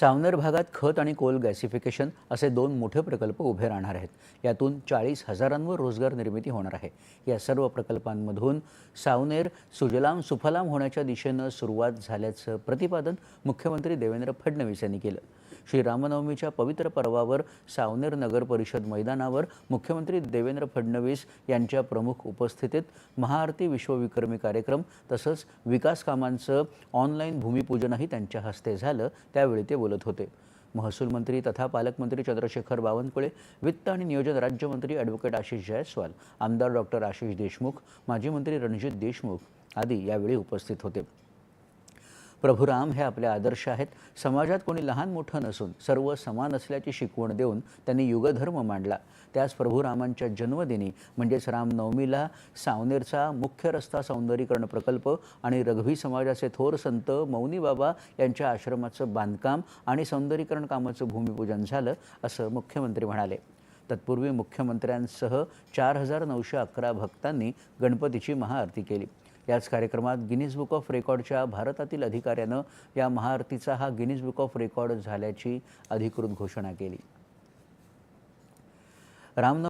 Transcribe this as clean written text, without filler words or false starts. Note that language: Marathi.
सावनेर भागात खत आणि कोल गॅसिफिकेशन असे दोन मोठे प्रकल्प उभे राहणार आहेत. यातून 40,000 रोजगार निर्मिती होणार आहे. या सर्व प्रकल्पांमधून सावनेर सुजलाम सुफलाम होण्याच्या दिशेनं सुरुवात झाल्याचं प्रतिपादन मुख्यमंत्री देवेंद्र फडणवीस यांनी केलं. श्री रामनवमीच्या पवित्र पर्वावर सावनेर नगर परिषद मैदानावर मुख्यमंत्री देवेंद्र फडणवीस यांच्या प्रमुख उपस्थितीत महाआरती विश्वविक्रमी कार्यक्रम तसंच विकास कामांचं ऑनलाईन भूमिपूजनही त्यांच्या हस्ते झालं. त्यावेळी ते बोलत होते. महसूल मंत्री तथा पालकमंत्री चंद्रशेखर बावनकुळे, वित्त आणि नियोजन राज्यमंत्री ॲडव्होकेट आशिष जायस्वाल, आमदार डॉक्टर आशिष देशमुख, माजी मंत्री रणजित देशमुख आदी यावेळी उपस्थित होते. प्रभू राम हे आपले आदर्श आहेत. समाजात कोणी लहान मोठं नसून सर्व समान असल्याची शिकवण देऊन त्यांनी युगधर्म मांडला. त्याच प्रभू रामांच्या जन्मदिनी म्हणजेच रामनवमीला सावनेरचा मुख्य रस्ता सौंदर्यीकरण प्रकल्प आणि रघवी समाजाचे थोर संत मौनी बाबा यांच्या आश्रमाचं बांधकाम आणि सौंदर्यीकरण कामाचं भूमिपूजन झालं, असं मुख्यमंत्री म्हणाले. तत्पूर्वी मुख्यमंत्र्यांसह 4,911 भक्तांनी गणपतीची महाआरती केली. याच कार्यक्रमात गिनीज बुक ऑफ रेकॉर्डच्या भारतातील अधिकाऱ्यानं या महाआरतीचा हा गिनीज बुक ऑफ रेकॉर्ड झाल्याची अधिकृत घोषणा केली.